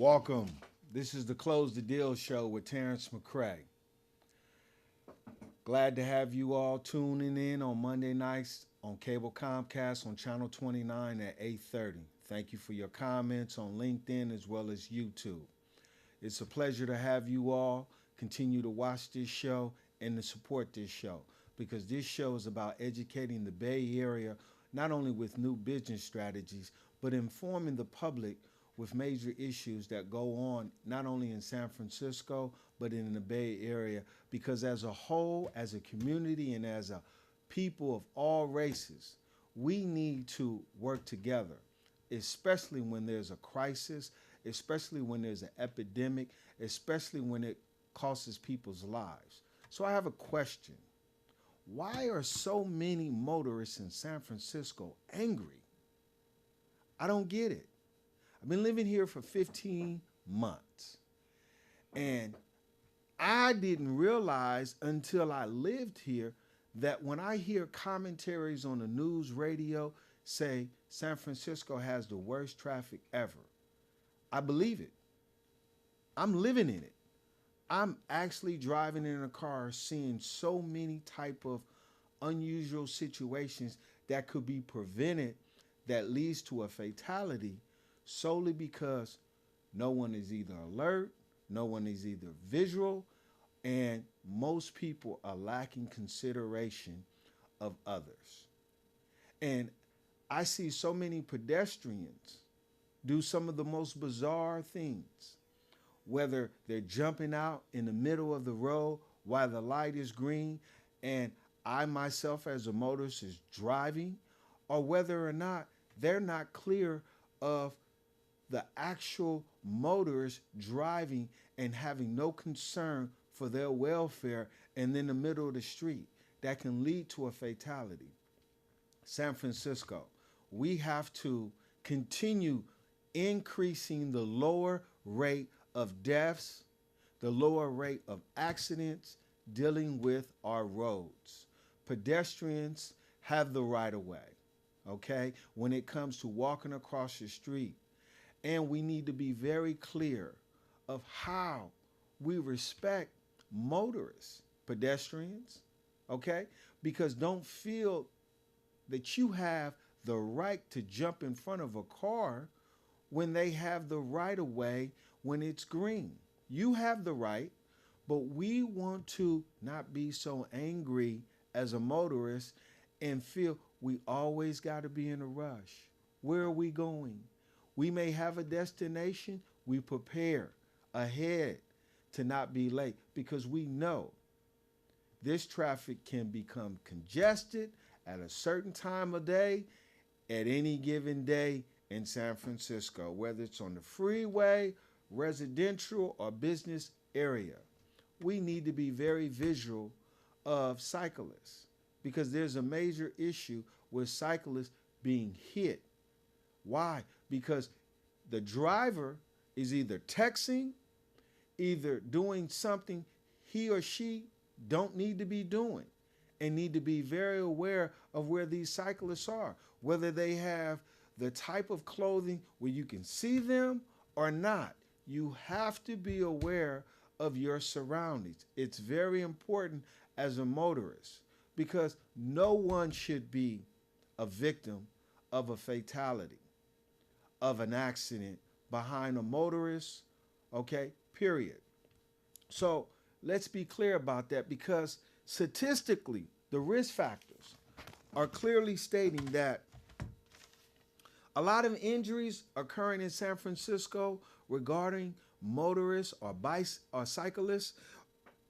Welcome. This is the Close the Deal show with Terrence McCray. Glad to have you all tuning in on Monday nights on cable Comcast on channel 29 at 8:30. Thank you for your comments on LinkedIn as well as YouTube. It's a pleasure to have you all continue to watch this show and to support this show because this show is about educating the Bay Area not only with new business strategies but informing the public with major issues that go on not only in San Francisco but in the Bay Area, because as a whole, as a community, and as a people of all races, we need to work together, especially when there's a crisis, especially when there's an epidemic, especially when it costs people's lives. So I have a question. Why are so many motorists in San Francisco angry? I don't get it. I've been living here for 15 months, and I didn't realize until I lived here that when I hear commentaries on the news radio say San Francisco has the worst traffic ever, I believe it. I'm living in it. I'm actually driving in a car seeing so many type of unusual situations that could be prevented that leads to a fatality solely because no one is either alert, no one is either visual, and most people are lacking consideration of others. And I see so many pedestrians do some of the most bizarre things, whether they're jumping out in the middle of the road while the light is green and I myself as a motorist is driving, or whether or not they're not clear of the actual motorist driving and having no concern for their welfare and in the middle of the street. That can lead to a fatality. San Francisco, we have to continue increasing the lower rate of deaths, the lower rate of accidents dealing with our roads. Pedestrians have the right of way, okay, when it comes to walking across the street. And we need to be very clear of how we respect motorists, pedestrians, okay? Because don't feel that you have the right to jump in front of a car when they have the right of way when it's green. You have the right, but we want to not be so angry as a motorist and feel we always got to be in a rush. Where are we going? We may have a destination. We prepare ahead to not be late because we know this traffic can become congested at a certain time of day at any given day in San Francisco, whether it's on the freeway, residential, or business area. We need to be very visual of cyclists because there's a major issue with cyclists being hit. Why? Because the driver is either texting, either doing something he or she don't need to be doing, and need to be very aware of where these cyclists are, whether they have the type of clothing where you can see them or not. You have to be aware of your surroundings. It's very important as a motorist because no one should be a victim of a fatality, of an accident behind a motorist, okay, period. So let's be clear about that because statistically, the risk factors are clearly stating that a lot of injuries occurring in San Francisco regarding motorists or bikes or cyclists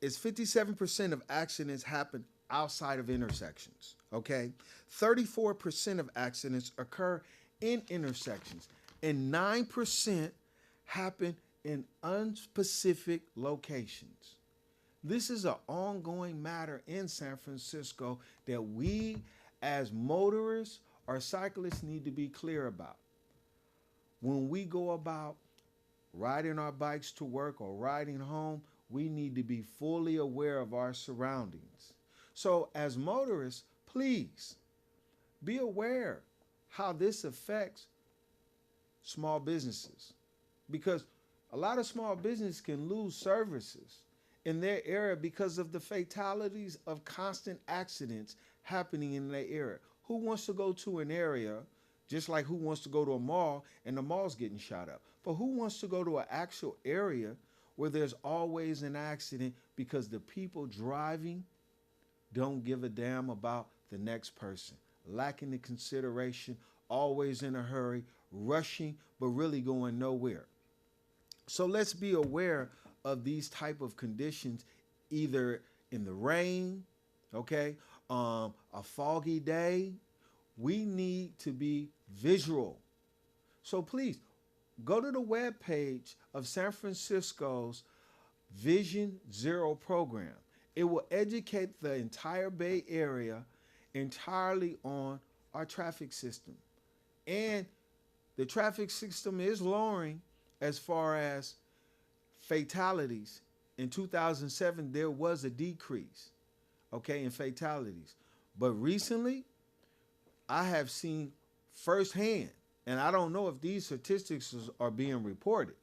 is 57% of accidents happen outside of intersections, okay? 34% of accidents occur in intersections, and 9% happen in unspecific locations. This is an ongoing matter in San Francisco that we as motorists or cyclists need to be clear about. When we go about riding our bikes to work or riding home, we need to be fully aware of our surroundings. So as motorists, please be aware how this affects small businesses because A lot of small business can lose services in their area because of the fatalities of constant accidents happening in their area. Who wants to go to an area, just like who wants to go to a mall and the mall's getting shot up? But who wants to go to an actual area where there's always an accident because the people driving don't give a damn about the next person, lacking the consideration, always in a hurry, rushing, but really going nowhere. So let's be aware of these type of conditions, either in the rain, okay, a foggy day. We need to be visual. So please go to the web page of San Francisco's Vision Zero program. It will educate the entire Bay Area entirely on our traffic system. And the traffic system is lowering as far as fatalities. In 2007, there was a decrease, okay, in fatalities. But recently, I have seen firsthand, and I don't know if these statistics are being reported,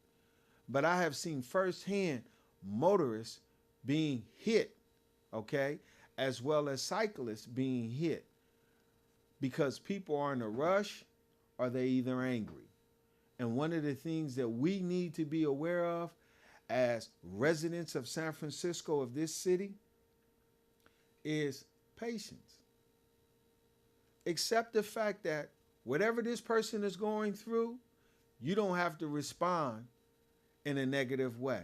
but I have seen firsthand motorists being hit, okay, as well as cyclists being hit because people are in a rush or they either angry. And one of the things that we need to be aware of as residents of San Francisco, of this city, is patience. Accept the fact that whatever this person is going through, you don't have to respond in a negative way.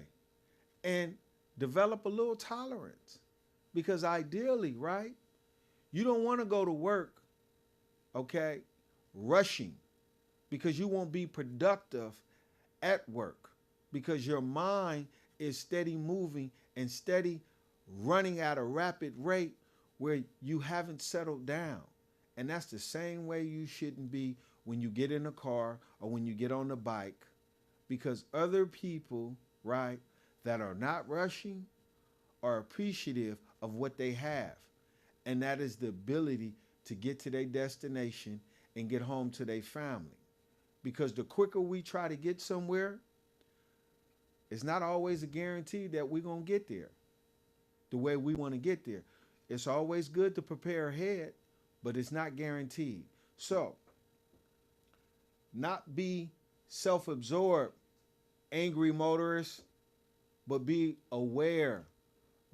And develop a little tolerance. Because ideally, right, you don't want to go to work, okay, rushing, because you won't be productive at work, because your mind is steady moving and steady running at a rapid rate where you haven't settled down. And that's the same way you shouldn't be when you get in a car or when you get on the bike, because other people, right, that are not rushing are appreciative of what they have. And that is the ability to get to their destination and get home to their family. Because the quicker we try to get somewhere, it's not always a guarantee that we're going to get there the way we want to get there. It's always good to prepare ahead, but it's not guaranteed. So, not be self-absorbed, angry motorists, but be aware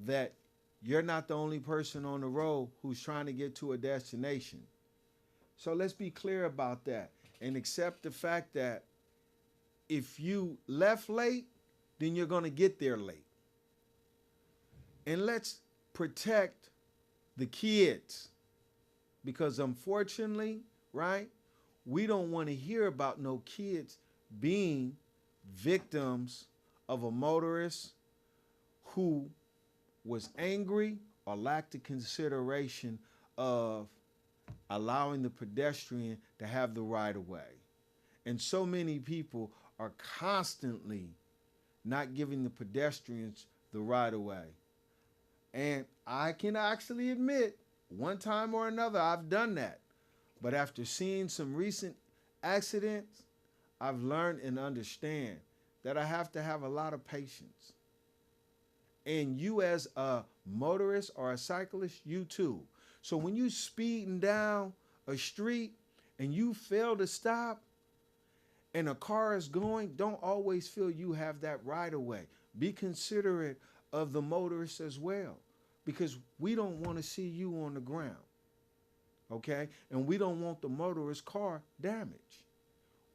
that you're not the only person on the road who's trying to get to a destination. So let's be clear about that and accept the fact that if you left late, then you're going to get there late. And let's protect the kids, because unfortunately, right, we don't want to hear about no kids being victims of a motorist who was angry or lacked the consideration of allowing the pedestrian to have the right of way. And so many people are constantly not giving the pedestrians the right of way. And I can actually admit, one time or another, I've done that. But after seeing some recent accidents, I've learned and understand that I have to have a lot of patience. And you as a motorist or a cyclist, you too. So when you speeding down a street and you fail to stop and a car is going, don't always feel you have that right of way. Be considerate of the motorists as well, because we don't want to see you on the ground, okay? And we don't want the motorist car damaged.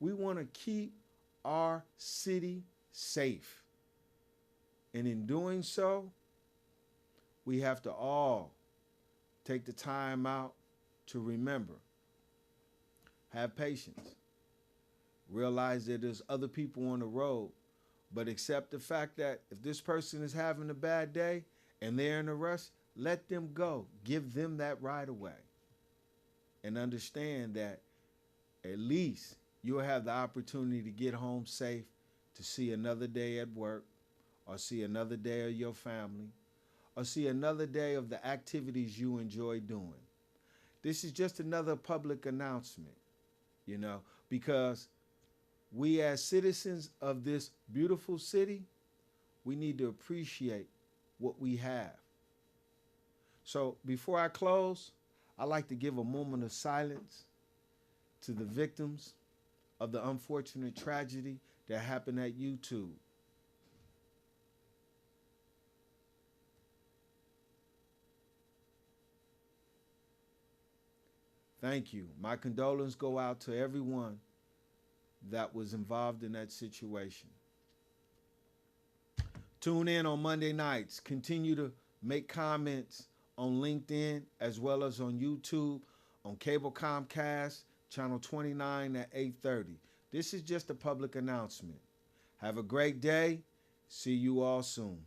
We want to keep our city safe. And in doing so, we have to all take the time out to remember, have patience, realize that there's other people on the road, but accept the fact that if this person is having a bad day and they're in a rush, let them go. Give them that right away. And understand that at least you'll have the opportunity to get home safe, to see another day at work, or see another day of your family, or see another day of the activities you enjoy doing. This is just another public announcement, because We as citizens of this beautiful city, we need to appreciate what we have. So before I close, I'd like to give a moment of silence to the victims of the unfortunate tragedy that happened at YouTube. Thank you. My condolences go out to everyone that was involved in that situation. Tune in on Monday nights. Continue to make comments on LinkedIn as well as on YouTube, on cable Comcast, channel 29 at 8:30. This is just a public announcement. Have a great day. See you all soon.